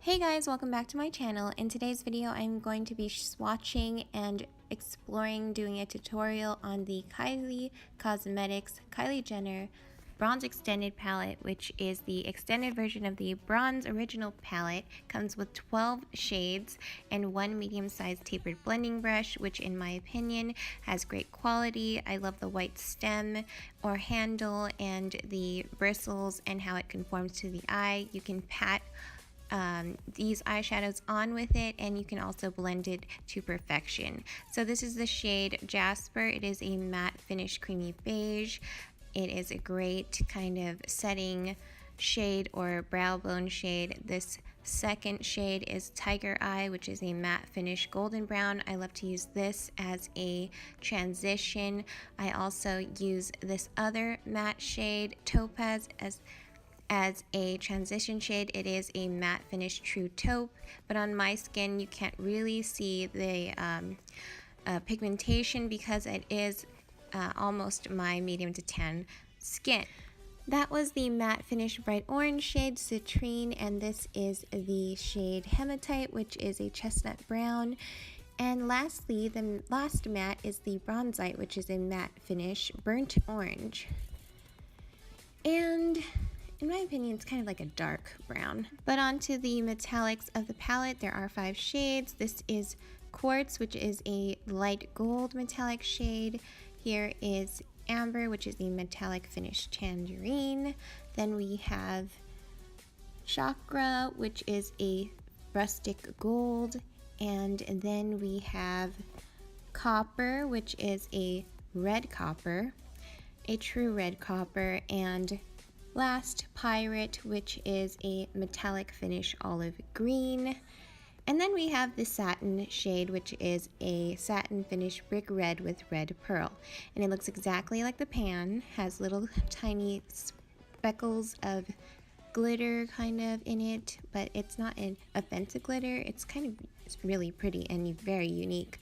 Hey guys, welcome back to my channel. In today's video, I'm going to be swatching and exploring doing a tutorial on the Kylie Cosmetics Kylie Jenner Bronze Extended Palette, which is the extended version of the Bronze Original Palette. Comes with 12 shades and one medium-sized tapered blending brush, which in my opinion has great quality. I love the white stem or handle and the bristles and how it conforms to the eye. You can pat these eyeshadows on with it, and you can also blend it to perfection. So this is the shade Jasper. It is a matte finish creamy beige. It is a great kind of setting shade or brow bone shade. This second shade is Tiger Eye, which is a matte finish golden brown. I love to use this as a transition. I also use this other matte shade Topaz as a transition shade. It is a matte finish true taupe, but on my skin you can't really see the pigmentation because it is almost my medium to tan skin. That was the matte finish bright orange shade Citrine, and this is the shade Hematite, which is a chestnut brown. And lastly, the last matte is the Bronzite, which is a matte finish burnt orange. And in my opinion, it's kind of like a dark brown. But onto the metallics of the palette, there are 5 shades. This is Quartz, which is a light gold metallic shade. Here is Amber, which is the metallic finish Tangerine. Then we have Chakra, which is a rustic gold. And then we have Copper, which is a red copper, a true red copper, and last, Pirate, which is a metallic finish olive green. And then we have the Satin shade, which is a satin finish brick red with red pearl. And it looks exactly like the pan, has little tiny speckles of glitter kind of in it, but it's not an offensive glitter. It's really pretty and very unique.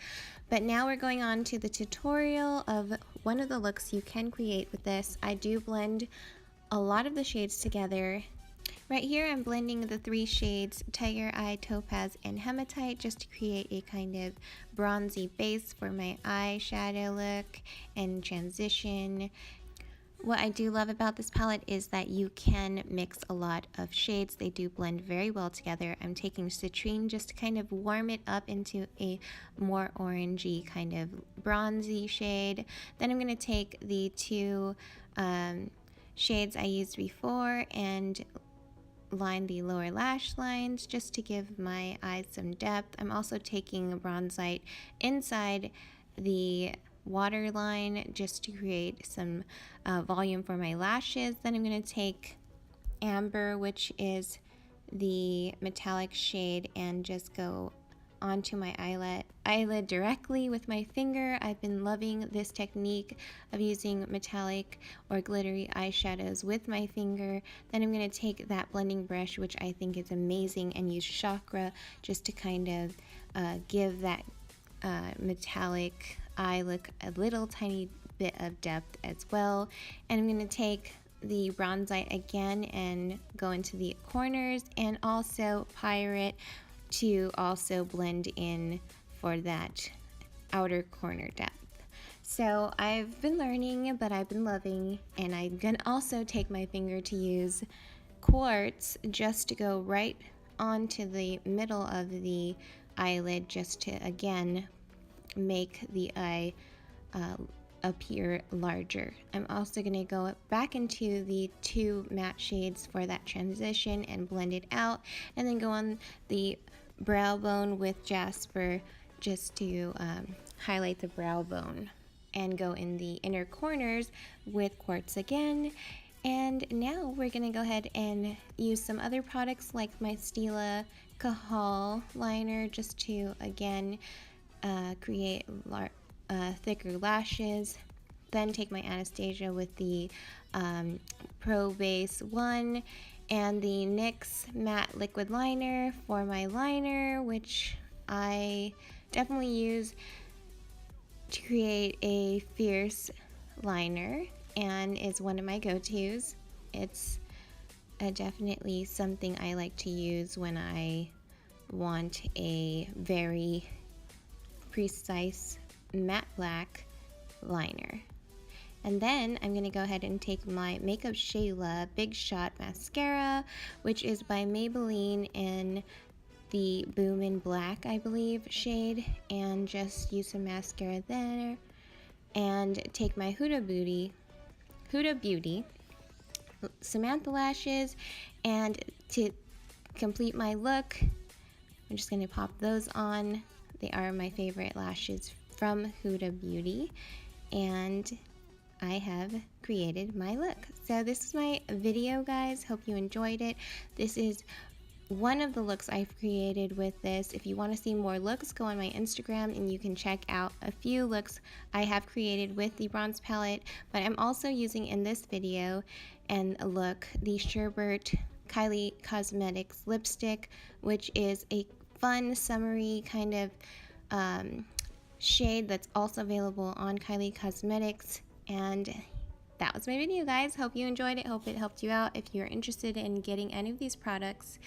But now we're going on to the tutorial of one of the looks you can create with this. I do blend a lot of the shades together. Right here I'm blending the 3 shades Tiger Eye, Topaz, and Hematite just to create a kind of bronzy base for my eyeshadow look and transition. What I do love about this palette is that you can mix a lot of shades. They do blend very well together. I'm taking Citrine just to kind of warm it up into a more orangey kind of bronzy shade. Then I'm going to take the 2 shades I used before and line the lower lash lines just to give my eyes some depth. I'm also taking a Bronzite inside the waterline just to create some volume for my lashes. Then I'm going to take Amber, which is the metallic shade, and just go onto my eyelid directly with my finger. I've been loving this technique of using metallic or glittery eyeshadows with my finger. Then I'm going to take that blending brush, which I think is amazing, and use Chakra just to kind of give that metallic eye look a little tiny bit of depth as well. And I'm going to take the Bronzite again and go into the corners, and also Pirate to also blend in for that outer corner depth. So I've been learning, but I've been loving, and I'm gonna also take my finger to use Quartz just to go right onto the middle of the eyelid, just to again make the eye appear larger. I'm also going to go back into the 2 matte shades for that transition and blend it out, and then go on the brow bone with Jasper just to highlight the brow bone, and go in the inner corners with Quartz again. And now we're going to go ahead and use some other products like my Stila Kajal liner just to again create thicker lashes. Then take my Anastasia with the Pro Base 1 and the NYX Matte Liquid Liner for my liner, which I definitely use to create a fierce liner and is one of my go-tos. It's definitely something I like to use when I want a very precise matte black liner. And then I'm going to go ahead and take my Makeup Shayla Big Shot Mascara, which is by Maybelline in the Boom in Black, I believe, shade, and just use some mascara there. And take my Huda Beauty Samantha lashes, and to complete my look, I'm just going to pop those on. They are my favorite lashes from Huda Beauty, and I have created my look. So this is my video, guys. Hope you enjoyed it. This is one of the looks I've created with this. If you want to see more looks, go on my Instagram and you can check out a few looks I have created with the bronze palette. But I'm also using in this video and look the Sherbet Kylie Cosmetics lipstick, which is a fun summery kind of shade that's also available on Kylie Cosmetics. And that was my video, guys. Hope you enjoyed it. Hope it helped you out if you're interested in getting any of these products.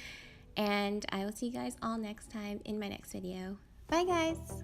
And I will see you guys all next time in my next video. Bye, guys.